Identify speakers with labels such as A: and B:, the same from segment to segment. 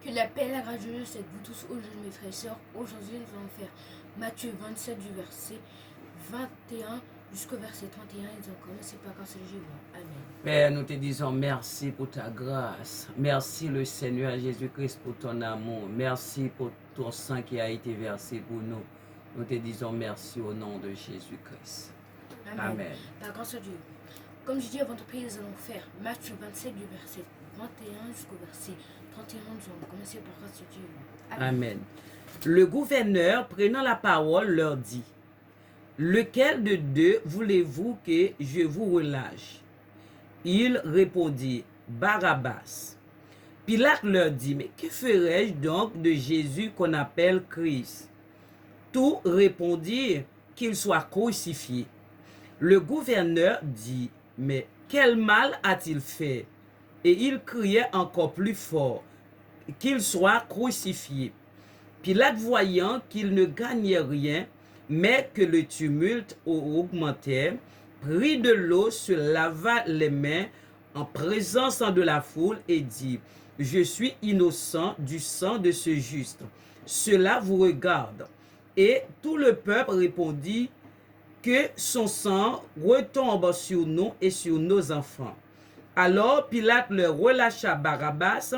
A: Que la paix et la grâce de Dieu soient avec vous tous aujourd'hui, mes frères et sœurs. Aujourd'hui, nous allons faire Matthieu 27 du verset 21 jusqu'au verset 31. Ils ont commencé par quand c'est le jour. Amen.
B: Père, nous te disons merci pour ta grâce. Merci le Seigneur Jésus-Christ pour ton amour. Merci pour ton sang qui a été versé pour nous. Nous te disons merci au nom de Jésus-Christ. Amen.
A: Par grâce de Dieu. Comme je dis avant de prier, nous allons faire Matthieu 27 du verset 21 jusqu'au verset 31. Nous allons commencer par grâce de Dieu.
B: Amen. Le gouverneur, prenant la parole, leur dit: lequel de deux voulez-vous que je vous relâche? Il répondit: Barabbas. Pilate leur dit: mais que ferai-je donc de Jésus qu'on appelle Christ? Tous répondirent qu'il soit crucifié. Le gouverneur dit: mais quel mal a-t-il fait? Et il criait encore plus fort qu'il soit crucifié. Pilate, voyant qu'il ne gagnait rien, mais que le tumulte augmentait, prit de l'eau, se lava les mains en présence de la foule et dit: je suis innocent du sang de ce juste. Cela vous regarde. Et tout le peuple répondit: que son sang retombe sur nous et sur nos enfants. Alors Pilate leur relâcha Barabbas,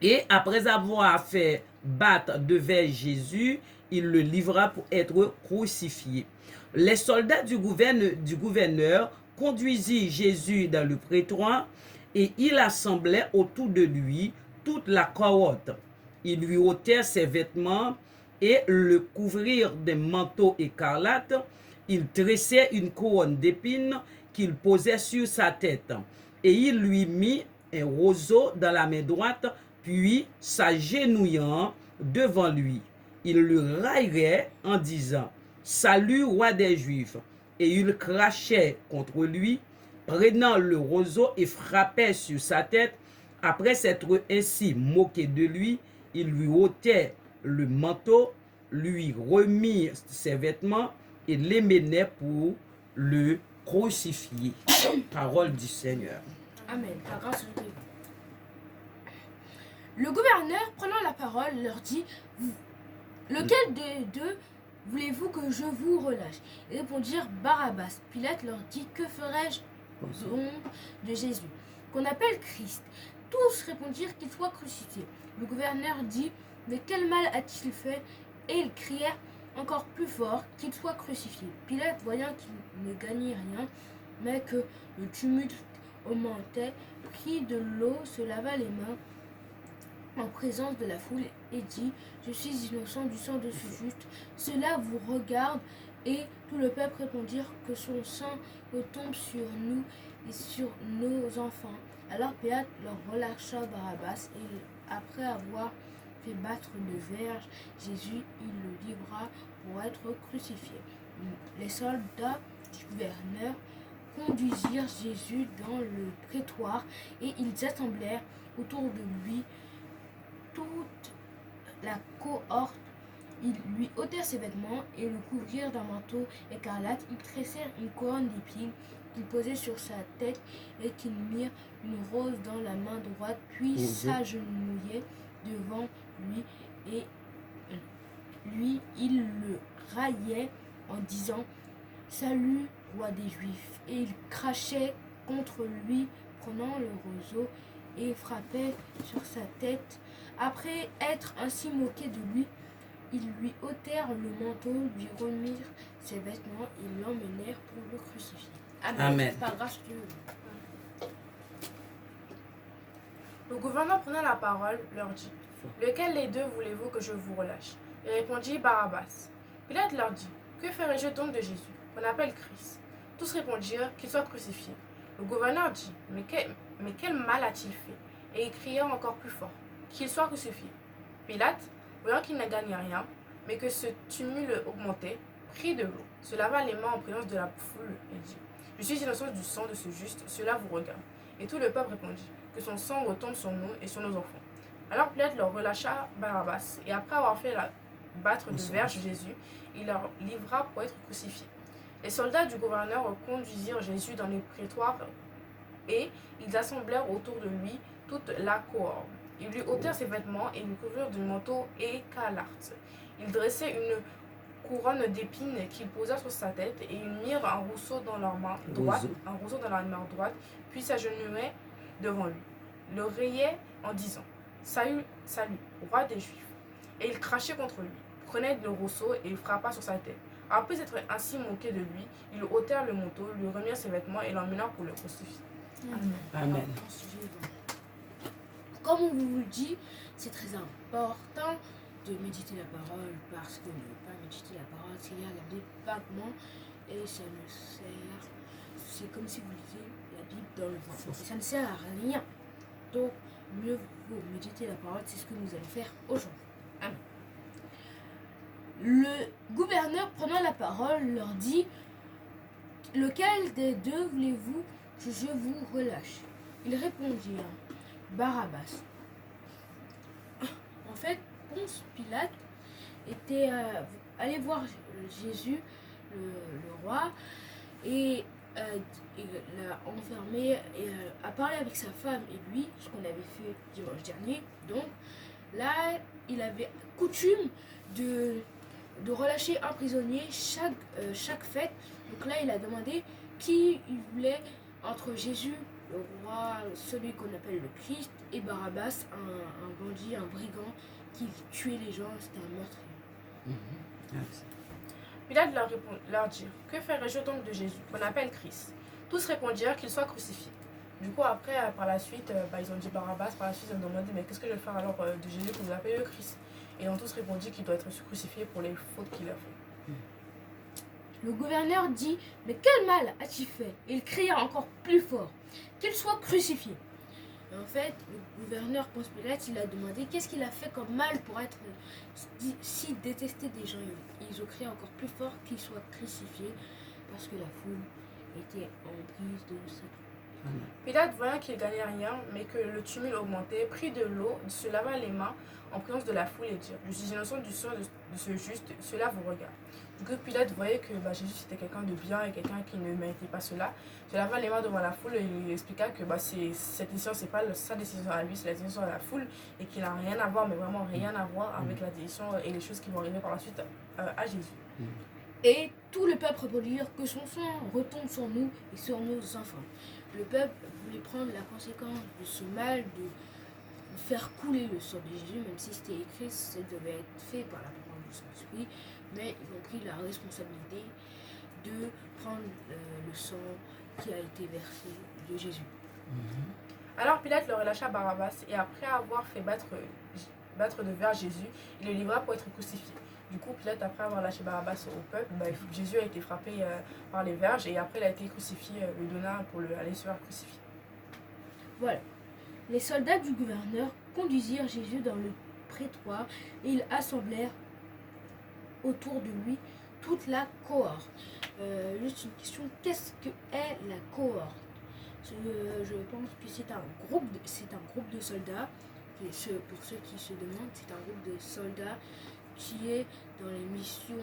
B: et après avoir fait battre devers Jésus, il le livra pour être crucifié. Les soldats du gouverneur conduisirent Jésus dans le prétoire et il assemblait autour de lui toute la cohorte. Ils lui ôtèrent ses vêtements et le couvrirent d'un manteau écarlate. Ils tressaient une couronne d'épines qu'ils posaient sur sa tête. Et il lui mit un roseau dans la main droite, puis s'agenouillant devant lui, il le raillerait en disant: salut, roi des Juifs. Et il crachait contre lui, prenant le roseau et frappait sur sa tête. Après s'être ainsi moqué de lui, il lui ôtait le manteau, lui remit ses vêtements et les menait pour le crucifier. Parole du Seigneur.
A: Amen. Par grâce de Dieu. Le gouverneur, prenant la parole, leur dit: lequel des deux voulez-vous que je vous relâche? Ils répondirent: Barabbas. Pilate leur dit: que ferai-je donc de Jésus, qu'on appelle Christ? Tous répondirent qu'il soit crucifié. Le gouverneur dit: mais quel mal a-t-il fait? Et ils crièrent encore plus fort qu'il soit crucifié. Pilate, voyant qu'il ne gagnait rien, mais que le tumulte augmentait, prit de l'eau, se lava les mains en présence de la foule et dit: je suis innocent du sang de ce juste. Cela vous regarde. Et tout le peuple répondirent: que son sang retombe sur nous et sur nos enfants. Alors Pilate leur relâcha Barabbas, et après avoir fait battre de verge Jésus, il le livra pour être crucifié. Les soldats du gouverneur conduisirent Jésus dans le prétoire et ils assemblèrent autour de lui toute la cohorte. Ils lui ôtèrent ses vêtements et le couvrirent d'un manteau écarlate. Ils tressèrent une couronne d'épines qu'ils posaient sur sa tête et qu'ils mirent une rose dans la main droite, puis s'agenouillaient devant lui, et lui, il le raillait en disant: salut, roi des Juifs. Et il crachait contre lui, prenant le roseau, et frappait sur sa tête. Après être ainsi moqué de lui, ils lui ôtèrent le manteau, lui remirent ses vêtements et l'emmenèrent pour le crucifier.
B: Amen.
A: Par grâce de Dieu.
C: Le gouverneur, prenant la parole, leur dit: lequel des deux voulez-vous que je vous relâche? Il répondit: Barabbas. Pilate leur dit: que ferai-je donc de Jésus, qu'on appelle Christ? Tous répondirent qu'il soit crucifié. Le gouverneur dit: mais quel mal a-t-il fait? Et il cria encore plus fort qu'il soit crucifié. Pilate, voyant qu'il ne gagnait rien, mais que ce tumulte augmentait, prit de l'eau, se lava les mains en présence de la foule et dit: je suis innocent du sang de ce juste, cela vous regarde. Et tout le peuple répondit: que son sang retombe sur nous et sur nos enfants. Alors Pilate leur relâcha Barabbas, et après avoir fait battre de verge Jésus, il leur livra pour être crucifié. Les soldats du gouverneur conduisirent Jésus dans les prétoires, et ils assemblèrent autour de lui toute la cohorte. Ils lui ôtèrent ses vêtements et lui couvrirent du manteau écarlate. Ils dressaient une couronne d'épines qu'ils posèrent sur sa tête et ils mirent un roseau dans leur main droite, puis s'agenouillaient devant lui, le rayaient en disant Salut, salut, roi des Juifs. Et ils crachaient contre lui, prenaient le roseau et il frappa sur sa tête. Après s'être ainsi moqué de lui, ils ôtèrent le manteau, lui remirent ses vêtements et l'emmenèrent pour le crucifier.
B: Amen.
A: Comme on vous le dit, c'est très important de méditer la parole parce que ne pas méditer la parole, c'est regarder vaguement et ça ne sert. C'est comme si vous lisiez la Bible dans le vent. Ça ne sert à rien. Donc, mieux vaut méditer la parole, c'est ce que nous allons faire aujourd'hui. Amen. Le gouverneur prenant la parole leur dit Lequel des deux voulez-vous que je vous relâche? Ils répondirent Barabbas. En fait, Ponce Pilate était allé voir Jésus, le roi, et il l'a enfermé et a parlé avec sa femme et lui, ce qu'on avait fait dimanche dernier. Donc là, il avait coutume de relâcher un prisonnier chaque fête. Donc là, il a demandé qui il voulait entre Jésus, le roi, celui qu'on appelle le Christ, et Barabbas, un bandit, un brigand qui tuait les gens, c'était un meurtrier.
C: Pilate leur dit Que ferai-je donc de Jésus, qu'on appelle Christ? Tous répondirent qu'il soit crucifié. Du coup, après, par la suite, ils ont dit Barabbas. Par la suite, ils ont demandé Mais qu'est-ce que je vais faire alors de Jésus que vous appelez le Christ? Et ils ont tous répondu qu'il doit être crucifié pour les fautes qu'il a fait.
A: Le gouverneur dit Mais quel mal a-t-il fait? Il cria encore plus fort qu'il soit crucifié. Et en fait, le gouverneur Ponce Pilate, il a demandé qu'est-ce qu'il a fait comme mal pour être si détesté des gens. Ils ont crié encore plus fort qu'il soit crucifié parce que la foule était en prise de sa.
C: Pilate, voyant qu'il gagnait rien, mais que le tumulte augmentait, prit de l'eau, se lava les mains en présence de la foule et dit Je suis innocent du sang de ce juste, cela vous regarde. Du coup, Pilate voyait que Jésus c'était quelqu'un de bien et quelqu'un qui ne méritait pas cela. Se lava les mains devant la foule et il expliqua que cette décision, c'est pas sa décision à lui, c'est la décision à la foule et qu'il n'a rien à voir, mais vraiment rien à voir avec la décision et les choses qui vont arriver par la suite à Jésus.
A: Et tout le peuple peut dire que son sang retombe sur nous et sur nos enfants. Le peuple voulait prendre la conséquence de ce mal, de faire couler le sang de Jésus, même si c'était écrit, ça devait être fait par la parole du Saint-Esprit, mais ils ont pris la responsabilité de prendre le sang qui a été versé de Jésus.
C: Alors Pilate le relâcha Barabbas et après avoir fait battre de verre Jésus, il le livra pour être crucifié. Du coup, Pilate, après avoir lâché Barabbas au peuple, Jésus a été frappé par les verges et après il a été crucifié, le donna pour aller se faire crucifier.
A: Voilà. Les soldats du gouverneur conduisirent Jésus dans le prétoire et ils assemblèrent autour de lui toute la cohorte. Juste une question, qu'est-ce que est la cohorte? Je pense que c'est un groupe de soldats. Et pour ceux qui se demandent, c'est un groupe de soldats qui est dans les missions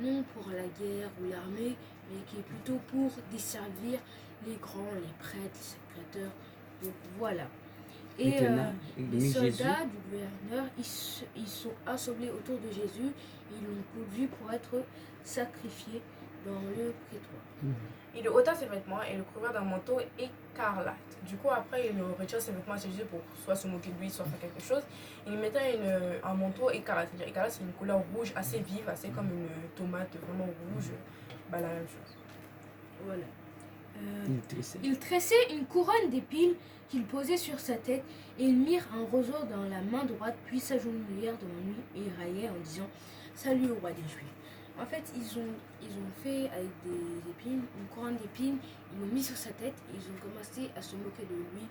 A: non pour la guerre ou l'armée, mais qui est plutôt pour desservir les grands, les prêtres, les sacrificateurs. Donc voilà. Et les soldats du gouverneur, ils sont assemblés autour de Jésus, ils l'ont conduit pour être sacrifié dans le prétoire.
C: Il ôta ses vêtements et le couvert d'un manteau écarlate. Du coup, après, il retire ses vêtements à Jésus pour soit se moquer de lui, soit faire quelque chose. Il mettait un manteau écarlate. C'est-à-dire, écarlate, c'est une couleur rouge assez vive, assez comme une tomate vraiment rouge. La même chose.
A: Voilà. Il tressait une couronne d'épines qu'il posait sur sa tête et ils mirent un roseau dans la main droite, puis s'agenouillèrent devant lui et ils raillaient en disant Salut au roi des Juifs. En fait, ils ont fait avec des épines, une couronne d'épines, ils l'ont mis sur sa tête et ils ont commencé à se moquer de lui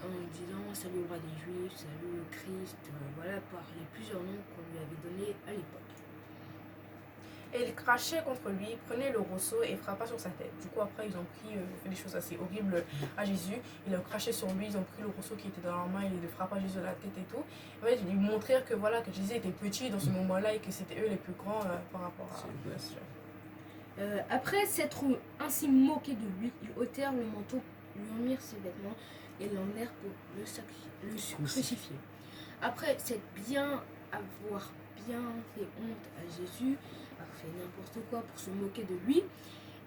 A: en disant Salut au roi des Juifs, salut le Christ, voilà, par les plusieurs noms qu'on lui avait donnés à l'époque.
C: Et il crachait contre lui, prenait le roseau et frappa sur sa tête. Du coup, après, ils ont fait des choses assez horribles à Jésus. Ils ont craché sur lui, ils ont pris le roseau qui était dans leur main, ils le frappaient Jésus à la tête et tout. En fait, ils montrèrent que, voilà, que Jésus était petit dans ce moment-là et que c'était eux les plus grands par rapport à...
A: Après s'être ainsi moqué de lui, ils ôtèrent le manteau, lui remirent ses vêtements et l'emmenèrent pour le crucifier. après avoir bien fait honte à Jésus, avoir fait n'importe quoi pour se moquer de lui,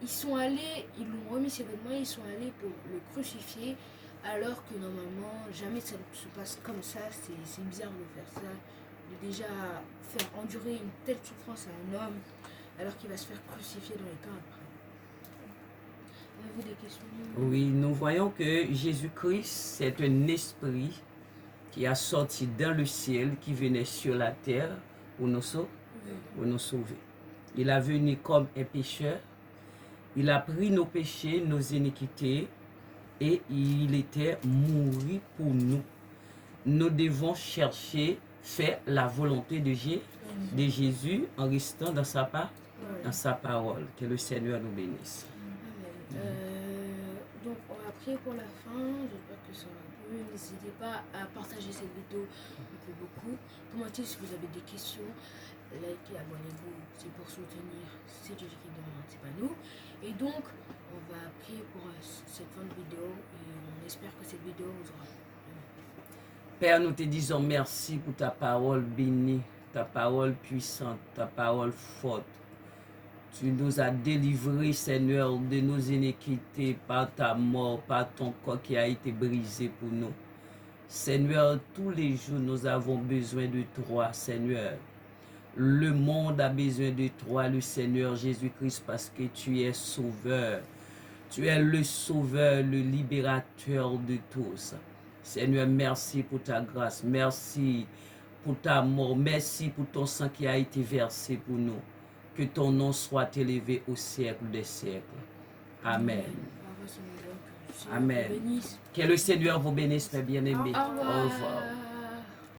A: ils l'ont remis ses vêtements, ils sont allés pour le crucifier, alors que normalement, jamais ça ne se passe comme ça. C'est bizarre de faire ça, de déjà faire endurer une telle souffrance à un homme, alors qu'il va se faire crucifier dans les temps après. Avez-vous des questions?
B: Oui, nous voyons que Jésus-Christ, c'est un esprit qui a sorti dans le ciel, qui venait sur la terre pour nous sauver. Il est venu comme un pécheur. Il a pris nos péchés, nos iniquités, et il était mort pour nous. Nous devons chercher, faire la volonté de Jésus en restant dans sa parole. Que le Seigneur nous bénisse.
A: Donc on va prier pour la fin. J'espère que ça va plu. N'hésitez pas à partager cette vidéo beaucoup. Commentez si vous avez des questions. Likez, abonnez-vous. C'est pour soutenir. C'est Dieu qui demande, c'est pas nous. Et donc on va prier pour cette fin de vidéo et on espère que cette vidéo vous aura plu.
B: Père, nous te disons merci pour ta parole bénie, ta parole puissante, ta parole forte. Tu nous as délivrés, Seigneur, de nos iniquités par ta mort, par ton corps qui a été brisé pour nous. Seigneur, tous les jours, nous avons besoin de toi, Seigneur. Le monde a besoin de toi, le Seigneur Jésus-Christ, parce que tu es sauveur. Tu es le sauveur, le libérateur de tous. Seigneur, merci pour ta grâce. Merci pour ta mort. Merci pour ton sang qui a été versé pour nous. Que ton nom soit élevé au siècle des siècles. Amen. Amen. Que le Seigneur vous bénisse, mes bien-aimés.
A: Au revoir.
B: Au revoir.